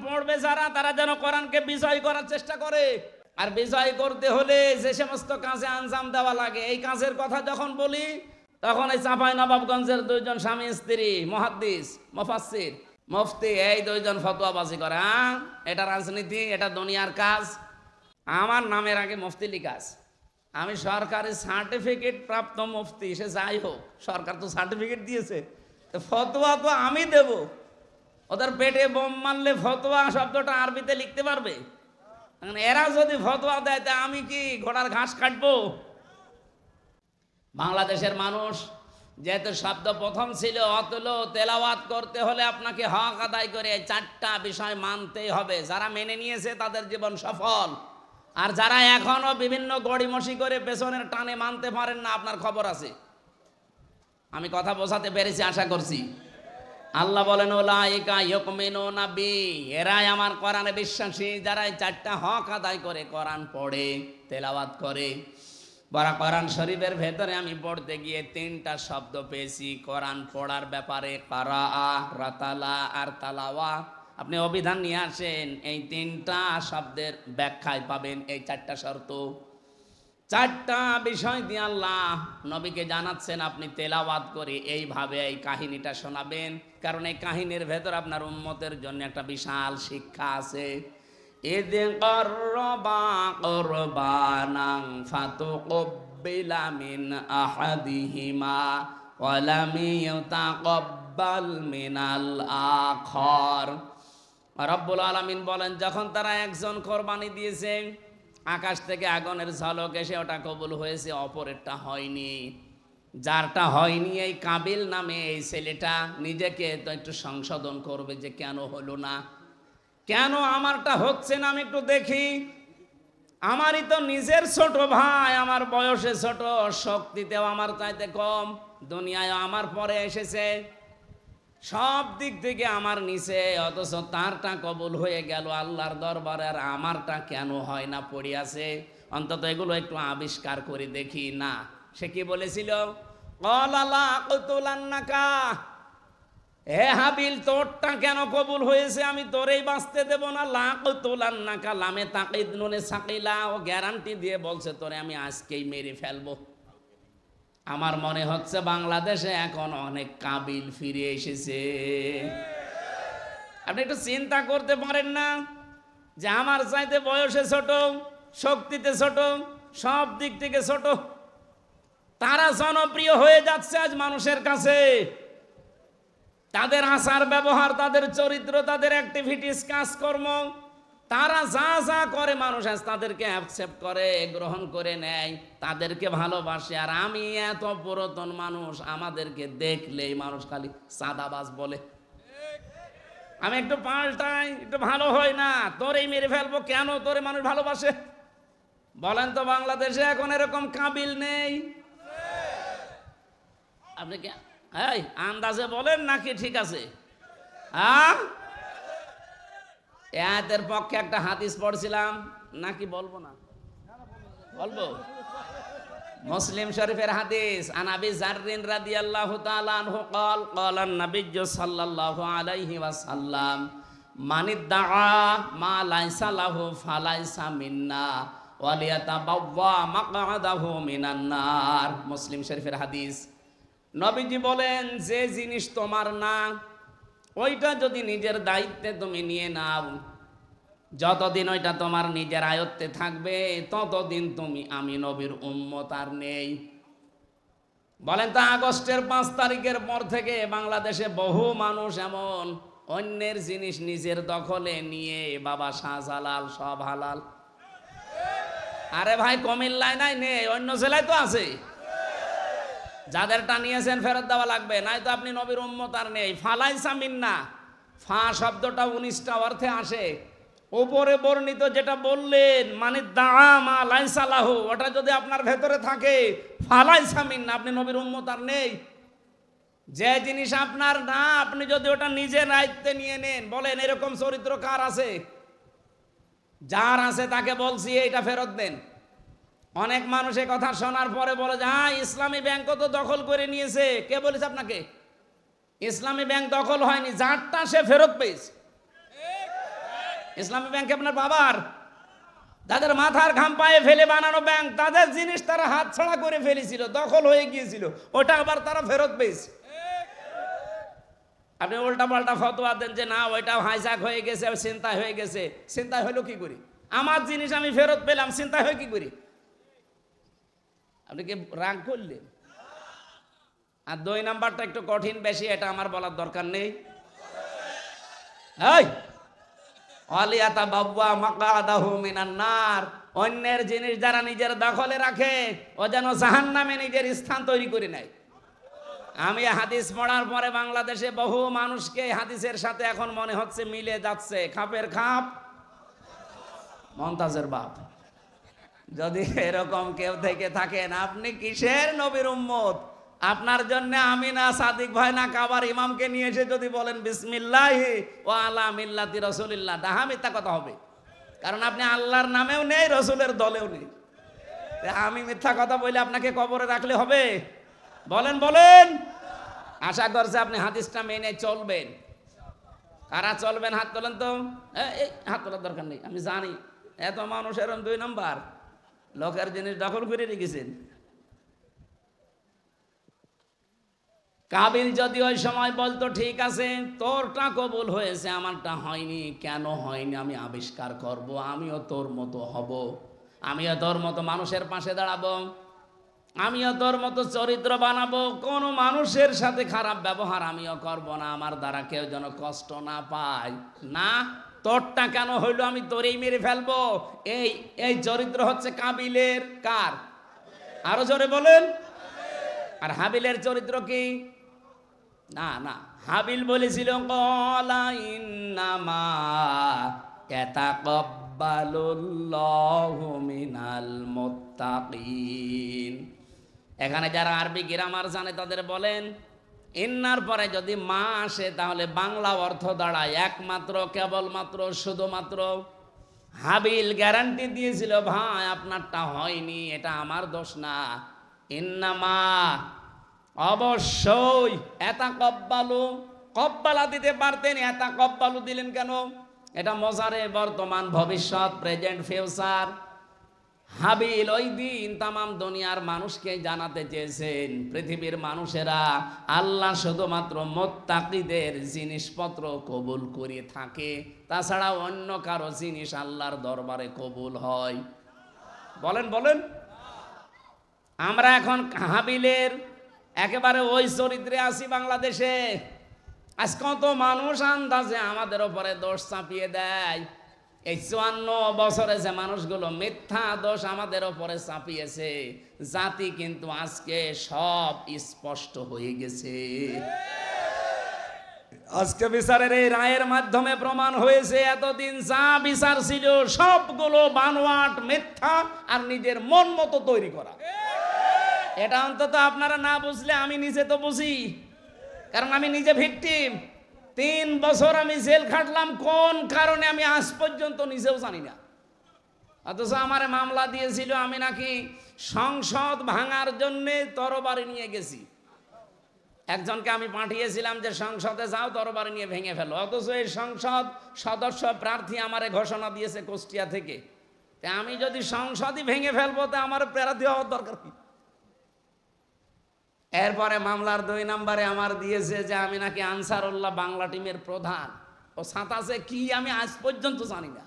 পড়বে যারা, তারা যেন কোরআনকে বিজয় করার চেষ্টা করে। আর বিজয় করতে হলে যে সমস্ত কাজে আঞ্জাম দেওয়া লাগে, এই কাজের কথা যখন বলি তখন এই চাঁপাইনবাবগঞ্জের দুইজন স্বামী স্ত্রী মুহাদ্দিস, মুফাসসির, মুফতি, এই দুইজন ফতোয়াবাজি করে। এটা রাজনীতি, এটা দুনিয়ার কাজ। আমার নামের আগে মুফতি লিখা আছে। আমি সরকারি সার্টিফিকেট প্রাপ্ত মুফতি, সে যাই হোক, সরকার তো সার্টিফিকেট দিয়েছে, তো ফতোয়া তো আমি দেব। ওদের পেটে বোম মারলে ফতোয়া শব্দটা আরবিতে লিখতে পারবে? এরা যদি ফতোয়া দেয় তা আমি কি ঘোড়ার ঘাস কাটবো? বাংলাদেশের মানুষ যেহেতু শব্দ প্রথম ছিল, অতল তেলাওয়াত করতে হলে আপনাকে হক আদায় করে চারটা বিষয় মানতেই হবে। যারা মেনে নিয়েছে তাদের জীবন সফল। আর যারা এখনো বিভিন্ন গড়িমসি করে পেছনের টানে মানতে পারেন না, আপনার খবর আছে। আমি কথা বোঝাতে পেরেছি আশা করছি। আল্লাহ বলেন উলাইকা ইউমিনুনা বি, এরাই আমার কোরআনে বিশ্বাসী, যারা এই চারটা হক আদায় করে, কোরআন পড়ে, তেলাওয়াত করে। বড় কোরআন শরীফের ভেতরে আমি পড়তে গিয়ে তিনটা শব্দ পেয়েছি কোরআন পড়ার ব্যাপারে, কারাআ, রাতালা আর তালাওয়া। আপনি অভিধান নিয়ে আসেন, এই তিনটা শব্দের ব্যাখ্যায় পাবেন এই চারটা শর্ত। চারটা বিষয় দিয়ে আল্লাহ নবীকে জানাচ্ছেন আপনি তেলাওয়াত করে এইভাবে এই কাহিনীটা শোনাবেন, কারণ এই কাহিনীর ভেতর আপনার উম্মতের জন্য একটা বিশাল শিক্ষা আছে। ইদ করবা কুরবানান ফাতুকবিলা মিন আহাদিহিমা ওয়া লাম ইউতাকাব্বাল মিনাল আখর। রব্বুল আলামিন বলেন, যখন তারা একজন কোরবানি দিয়েছে, আকাশ থেকে আগুনের ঝলক এসে ওটা কবুল হয়েছে, অপরেরটা হয়নি। যারটা হয়নি, এই কাবিল নামে এই ছেলেটা নিজেকে তো একটু সংশোধন করবে যে কেন হলো না, কেন আমারটা হচ্ছে না, আমি একটু দেখি। আমারই তো নিজের ছোট ভাই, আমার বয়সে ছোট, শক্তিতেও আমার চাইতে কম, দুনিয়ায় আমার পরে এসেছে, সব দিক থেকে আমার নিচে, অথচ তারটা কবুল হয়ে গেল আল্লাহর দরবারে, আর আমারটা কেন হয় না, পড়ে আছে। অন্তত এগুলো একটু আবিষ্কার করে দেখি না। সে কি বলেছিল? ক্বালা আকুতুলান্নাকা, হে হাবিল, তোরটা কেন কবুল হয়েছে আমি তোরেই বাঁচতে দেব না। লাকুতুলান্নাকা, লামে তাকিদ নুনে সাকিলা, ও গ্যারান্টি দিয়ে বলছে তোরে আমি আজকেই মেরে ফেলবো। আমার মনে হচ্ছে বাংলাদেশে এখন অনেক কাবিল ফিরে এসেছে। আপনি একটু চিন্তা করতে পারেন না যে আমার চাইতে বয়সে ছোট, শক্তিতে ছোট, সব দিক থেকে ছোট, তারা জনপ্রিয় হয়ে যাচ্ছে আজ মানুষের কাছে। তাদের আচার ব্যবহার, তাদের চরিত্র, তাদের অ্যাক্টিভিটিস, কাজকর্ম, তারা যা যা করে মানুষ আজ তাদেরকে অ্যাকসেপ্ট করে, গ্রহণ করে নেয়, তাদেরকে ভালোবাসে। আর আমি এত পুরাতন মানুষ, আমাদেরকে দেখলেই মানুষ খালি সাদাবাজ বলে। আমি একটু পাল্টাই, একটু ভালো হয় না, তোরেই মেরে ফেলবো। কেন? তোরে মানুষ ভালোবাসে। বলেন তো বাংলাদেশে এখন এরকম কাবিল নেই? আপনি কি এই আন্দাজে বলেন নাকি ঠিক আছে? এর পক্ষে একটা হাদিস পড়ছিলাম, নাকি বলবো না? বলবো। মুসলিম শরীফের হাদিস, আন আবি যাররিন রাদিয়াল্লাহু তাআলা আনহু قال قال النبي صلى الله عليه وسلم من ادعى ما ليس له فليس منا وليتبوأ مقعده من النار। মুসলিম শরীফের হাদিস। নবীজি বলেন, যে জিনিস তোমার না, ওইটা যদি নিজের দায়িত্বে তুমি নিয়ে নাও, যতদিন ওইটা তোমার নিজের আয়ত্তে থাকবে, ততদিন তুমি আমি নবীর উম্মত আর নেই। বলেন তো, আগস্টের 5 তারিখের পর থেকে বাংলাদেশে বহু মানুষ এমন অন্যের জিনিস নিজের দখলে নিয়ে, বাবা শাহজালাল সব হালাল। আরে ভাই, কুমিল্লায় নাই, নেই, অন্য জেলায় তো আছে। যাদেরটা নিয়েছেন ফেরত দেওয়া লাগবে, নাই তো আপনি নবীর উম্মত আর নেই। ফালাইসা মিন্না, ফা শব্দটা 19টা অর্থে আসে। উপরে বর্ণিত যেটা বললেন, মানে দামা লাইসা লাহু, ওটা যদি আপনার ভেতরে থাকে, ফালাইসা মিন্না, আপনি নবীর উম্মত আর নেই। যে জিনিস আপনার না, আপনি যদি ওটা নিজের দায়িত্বে নিয়ে নেন, বলেন এরকম চরিত্র কার আছে? যার আছে তাকে বলছি এইটা ফেরত দেন। অনেক মানুষ এই কথা শোনার পরে বলে যে ইসলামী ব্যাংকও তো দখল করে নিয়েছে। কে বলেছে আপনাকে? ইসলামী ব্যাংক দখল হয়নি, যারটা সে ফেরত পেয়েছে। ইসলামী ব্যাংক আপনার বাবার, তাদের মাথার ঘাম পায়ে ফেলে বানানো ব্যাংক, তাদের জিনিস তারা হাতছাড়া করে ফেলেছিল, দখল হয়ে গিয়েছিল, ওটা আবার তারা ফেরত পেয়েছে। আপনি উল্টা পাল্টা ফতোয়া দেন যে না ওইটা হাইজাক হয়ে গেছে, চিন্তা হয়ে গেছে। চিন্তা হলো কি করি? আমার জিনিস আমি ফেরত পেলাম, চিন্তা হয় কি করি? আপনি কি রাগ করলেন? আর 2 নাম্বারটা একটু কঠিন বেশি, এটা আমার বলার দরকার নেই। এই আলিয়াতা বাব্বা মাকাদাহু মিনান নার, অন্যের জিনিস যারা নিজের দখলে রাখে ও যেন জাহান্নামে নিজের স্থান তৈরি করে নেয়। আমি হাদিস পড়ার পরে বাংলাদেশে বহু মানুষকে হাদিসের সাথে এখন মনে হচ্ছে মিলে যাচ্ছে, খাপের খাপ মমতাজের বাপ। যদি এরকম কেউ থেকে থাকেন, আপনি কিসের নবীর উম্মত? আপনার জন্য আমি না সাদিক ভাই না কাবার ইমামকে নিয়ে এসে যদি বলেন বিসমিল্লাহি ওয়া আলা মিল্লাতি রাসূলিল্লাহ, ডাহা মিথ্যা কথা হবে। কারণ আপনি আল্লাহর নামেও নেই, রসুলের দলেও নেই। আমি মিথ্যা কথা বলে আপনাকে কবরে রাখলে হবে? বলেন বলেন। আশা করছে আপনি হাদিসটা মেনে চলবেন। কারা চলবেন হাত তোলেন তো। এই হাত তোলার দরকার নেই, আমি জানি এত মানুষ এরকম 2 নাম্বার লোকের জিনিস দখল করে রেখেছেন। কাবিল যদি ওই সময় বলতো ঠিক আছে তোরটা কবুল হয়েছে, আমারটা হয়নি, কেন হয়নি আমি আবিষ্কার করব, আমিও তোর মতো হব, আমিও তোর মতো মানুষের পাশে দাঁড়াবো, আমিও তোর মতো চরিত্র বানাবো, কোনো মানুষের সাথে খারাপ ব্যবহার আমিও করব না, আমার দ্বারা কেউ যেন কষ্ট না পায়। না, তোরটা কেন হইলো, আমি তোরেই মেরে ফেলবো। এই চরিত্র হচ্ছে কাবিলের। কার? আরো জোরে বলেন। আর হাবিলের চরিত্র কি? না না, হাবিল বলেছিল ক্বালা ইন্নামা ইয়াতাকাব্বালুল্লাহু মিনাল মুত্তাকিন। এখানে যারা আরবি গ্রামার জানে তাদের বলেন ইন্নার পরে যদি মা আসে তাহলে বাংলা অর্থ দাঁড়ায় একমাত্র, কেবলমাত্র, শুধুমাত্র। হাবিল গ্যারান্টি দিয়েছিল ভাই আপনারটা হয়নি, এটা আমার দোষ না। ইন্নামা অবশ্যই, এতা কব্বালু, কব্বালা দিতে পারতেন, এতা কব্বালু দিলেন কেন? এটা মজারে বর্তমান, ভবিষ্যৎ, প্রেজেন্ট, ফিউচার। হাবিল ওই দিন তামাম দুনিয়ার মানুষকে জানাতে চেয়েছেন পৃথিবীর মানুষেরা আল্লাহ শুধুমাত্র মুত্তাকিদের জিনিসপত্র কবুল করে থাকে, তাছাড়া অন্য কারো জিনিস আল্লাহর দরবারে কবুল হয়? বলেন বলেন। আমরা এখন হাবিলের একেবারে ওই চরিত্রে আছি বাংলাদেশে। আজ কত মানুষ আন্দাজে আমাদের উপরে দোষ চাপিয়ে দেয়। এই 54 বছরে যে মানুষগুলো মিথ্যা দোষ আমাদের উপরে চাপিয়েছে, জাতি কিন্তু আজকে সব স্পষ্ট হয়ে গেছে। আজকে বিচারের এই রায়ের মাধ্যমে প্রমাণ হয়েছে এতদিন যা বিচার ছিল সবগুলো বানোয়াট, মিথ্যা আর নিজের মন মতো তৈরি করা। এটা অন্তত আপনারা না বুঝলে আমি নিজে তো বুঝি, কারণ আমি নিজে ভিকটিম। 3 বছর আমি জেল খাটলাম, কোন কারণে আমি আজ পর্যন্ত নিজেও জানি না। অথচ আমার মামলা দিয়েছিল আমি নাকি সংসদ ভাঙার জন্যে তরবারি নিয়ে গেছি। একজনকে আমি পাঠিয়েছিলাম যে সংসদে যাও, তরবারি নিয়ে ভেঙে ফেলো। অথচ এই সংসদ সদস্য প্রার্থী আমারে ঘোষণা দিয়েছে কুষ্টিয়া থেকে। তা আমি যদি সংসদই ভেঙে ফেলবো তা আমার প্রার্থী হওয়ার দরকার কি? এরপরে মামলার 2 নম্বরে আমার দিয়েছে যে আমি নাকি আনসারুল্লাহ বাংলা টিমের প্রধান। ও সাতাশে কি আমি আজ পর্যন্ত জানি না।